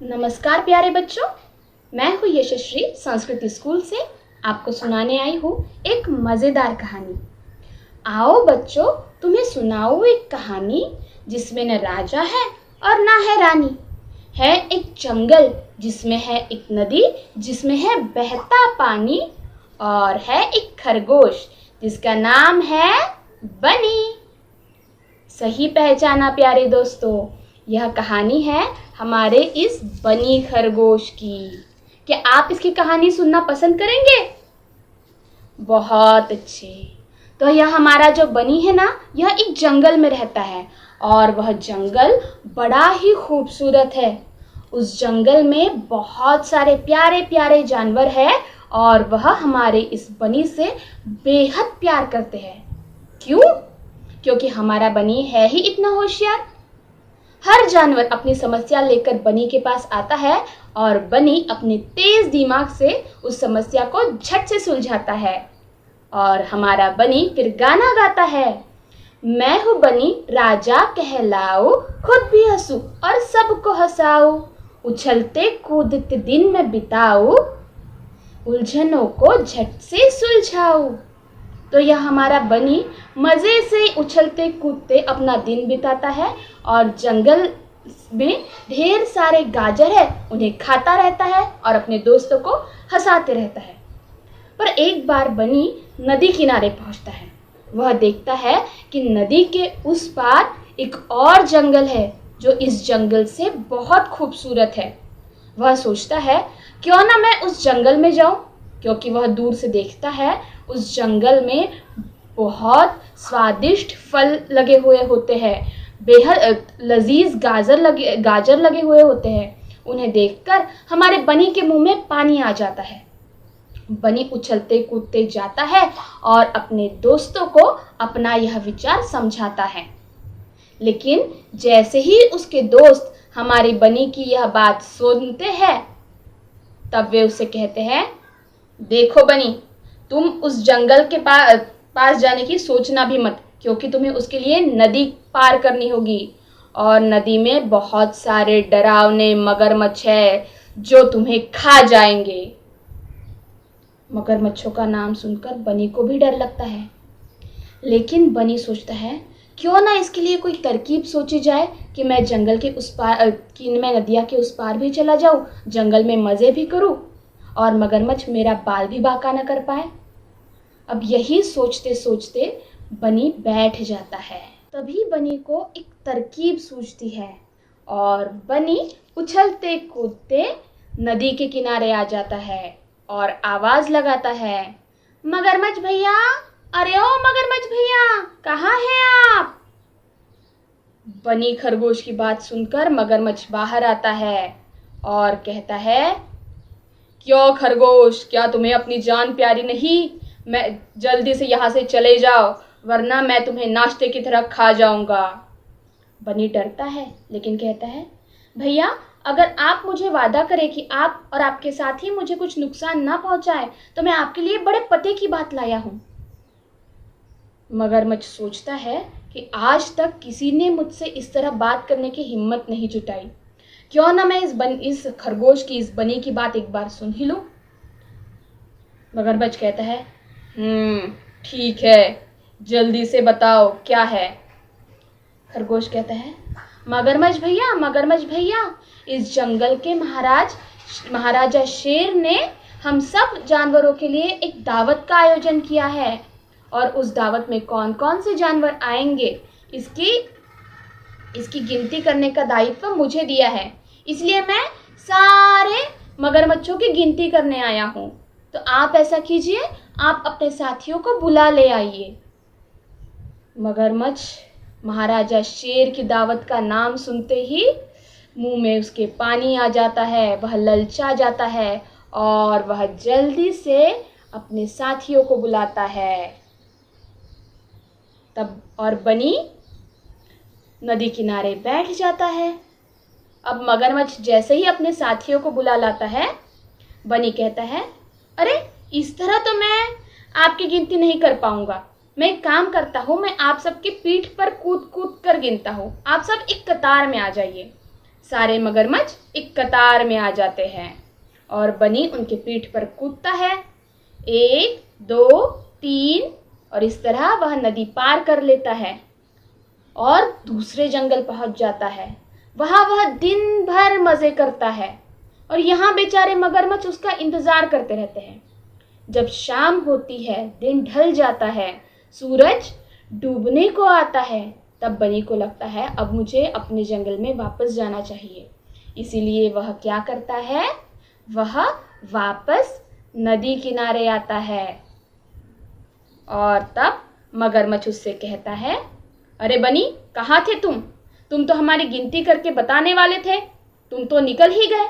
नमस्कार प्यारे बच्चों, मैं हूँ यशस्वी संस्कृति स्कूल से आपको सुनाने आई हूँ एक मज़ेदार कहानी। आओ बच्चों, तुम्हें सुनाऊँ एक कहानी जिसमें न राजा है और ना है रानी। है एक जंगल जिसमें है एक नदी जिसमें है बहता पानी, और है एक खरगोश जिसका नाम है बनी। सही पहचाना प्यारे दोस्तों, यह कहानी है हमारे इस बनी खरगोश की। क्या आप इसकी कहानी सुनना पसंद करेंगे? बहुत अच्छे। तो यह हमारा जो बनी है ना, यह एक जंगल में रहता है और वह जंगल बड़ा ही खूबसूरत है। उस जंगल में बहुत सारे प्यारे प्यारे जानवर हैं और वह हमारे इस बनी से बेहद प्यार करते हैं। क्यों? क्योंकि हमारा बनी है ही इतना होशियार। हर जानवर अपनी समस्या लेकर बनी के पास आता है और बनी अपने तेज दिमाग से उस समस्या को झट से सुलझाता है। और हमारा बनी फिर गाना गाता है, मैं हूँ बनी राजा कहलाऊं, खुद भी हंसूं और सबको हंसाऊं, उछलते कूदते दिन में बिताऊं, उलझनों को झट से सुलझाऊं। तो यह हमारा बनी मज़े से उछलते कूदते अपना दिन बिताता है और जंगल में ढेर सारे गाजर है, उन्हें खाता रहता है और अपने दोस्तों को हंसाते रहता है। पर एक बार बनी नदी किनारे पहुंचता है। वह देखता है कि नदी के उस पार एक और जंगल है जो इस जंगल से बहुत खूबसूरत है। वह सोचता है, क्यों ना मैं उस जंगल में जाऊं, क्योंकि वह दूर से देखता है उस जंगल में बहुत स्वादिष्ट फल लगे हुए होते हैं, बेहद लजीज गाजर लगे हुए होते हैं। उन्हें देखकर हमारे बनी के मुंह में पानी आ जाता है। बनी उछलते कूदते जाता है और अपने दोस्तों को अपना यह विचार समझाता है। लेकिन जैसे ही उसके दोस्त हमारी बनी की यह बात सुनते हैं, तब वे उसे कहते हैं, देखो बनी, तुम उस जंगल के पास जाने की सोचना भी मत, क्योंकि तुम्हें उसके लिए नदी पार करनी होगी और नदी में बहुत सारे डरावने मगरमच्छ है जो तुम्हें खा जाएंगे। मगरमच्छों का नाम सुनकर बनी को भी डर लगता है, लेकिन बनी सोचता है, क्यों ना इसके लिए कोई तरकीब सोची जाए कि मैं जंगल के उस पार मैं नदिया के उस पार भी चला जाऊं, जंगल में मज़े भी करूं और मगरमच्छ मेरा बाल भी बांका न कर पाए। अब यही सोचते सोचते बनी बैठ जाता है। तभी बनी को एक तरकीब सूझती है और बनी उछलते कूदते नदी के किनारे आ जाता है और आवाज़ लगाता है, मगरमच्छ भैया, अरे ओ मगरमच्छ भैया, कहाँ हैं आप? बनी खरगोश की बात सुनकर मगरमच्छ बाहर आता है और कहता है, क्यों खरगोश, क्या तुम्हें अपनी जान प्यारी नहीं? मैं जल्दी से यहाँ से चले जाओ, वरना मैं तुम्हें नाश्ते की तरह खा जाऊंगा। बनी डरता है, लेकिन कहता है, भैया, अगर आप मुझे वादा करें कि आप और आपके साथी मुझे कुछ नुकसान ना पहुंचाए, तो मैं आपके लिए बड़े पते की बात लाया हूं। मगरमच्छ सोचता है कि आज तक किसी ने मुझसे इस तरह बात करने की हिम्मत नहीं जुटाई, क्यों ना मैं इस खरगोश की, इस बनी की बात एक बार सुन ही लूं। मगरमच्छ कहता है, ठीक है, जल्दी से बताओ क्या है। खरगोश कहता है, मगरमच्छ भैया, इस जंगल के महाराजा शेर ने हम सब जानवरों के लिए एक दावत का आयोजन किया है और उस दावत में कौन कौन से जानवर आएंगे इसकी गिनती करने का दायित्व मुझे दिया है, इसलिए मैं सारे मगरमच्छों की गिनती करने आया हूँ। तो आप ऐसा कीजिए, आप अपने साथियों को बुला ले आइए। मगरमच्छ महाराजा शेर की दावत का नाम सुनते ही मुंह में उसके पानी आ जाता है, वह ललचा जाता है और वह जल्दी से अपने साथियों को बुलाता है। तब और बनी नदी किनारे बैठ जाता है। अब मगरमच्छ जैसे ही अपने साथियों को बुला लाता है, बनी कहता है, अरे इस तरह तो मैं आपकी गिनती नहीं कर पाऊंगा। मैं एक काम करता हूँ, मैं आप सबकी पीठ पर कूद कूद कर गिनता हूँ। आप सब एक कतार में आ जाइए। सारे मगरमच्छ एक कतार में आ जाते हैं और बनी उनके पीठ पर कूदता है। 1, 2, 3 और इस तरह वह नदी पार कर लेता है और दूसरे जंगल पहुंच जाता है। वहां वह दिन भर मजे करता है और यहाँ बेचारे मगरमच्छ उसका इंतजार करते रहते हैं। जब शाम होती है, दिन ढल जाता है, सूरज डूबने को आता है, तब बनी को लगता है अब मुझे अपने जंगल में वापस जाना चाहिए। इसीलिए वह क्या करता है, वह वापस नदी किनारे आता है और तब मगरमच्छ उससे कहता है, अरे बनी, कहाँ थे तुम? तुम तो हमारी गिनती करके बताने वाले थे, तुम तो निकल ही गए।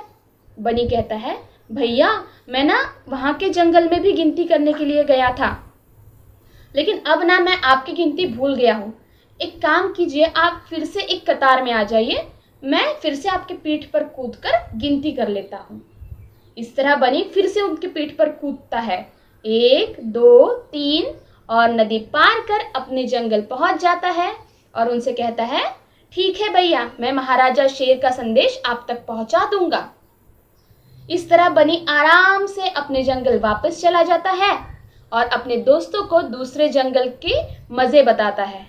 बनी कहता है, भैया मैं ना वहाँ के जंगल में भी गिनती करने के लिए गया था, लेकिन अब ना मैं आपकी गिनती भूल गया हूँ। एक काम कीजिए, आप फिर से एक कतार में आ जाइए, मैं फिर से आपके पीठ पर कूदकर गिनती कर लेता हूँ। इस तरह बनी फिर से उनके पीठ पर कूदता है। 1, 2, 3 और नदी पार कर अपने जंगल पहुंच जाता है और उनसे कहता है, ठीक है भैया, मैं महाराजा शेर का संदेश आप तक पहुंचा दूंगा। इस तरह बनी आराम से अपने जंगल वापस चला जाता है और अपने दोस्तों को दूसरे जंगल के मजे बताता है।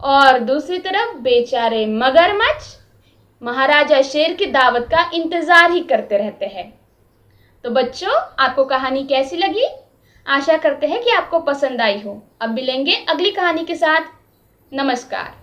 और दूसरी तरफ बेचारे मगरमच्छ महाराजा शेर की दावत का इंतजार ही करते रहते हैं। तो बच्चों, आपको कहानी कैसी लगी? आशा करते हैं कि आपको पसंद आई हो। अब मिलेंगे अगली कहानी के साथ। नमस्कार।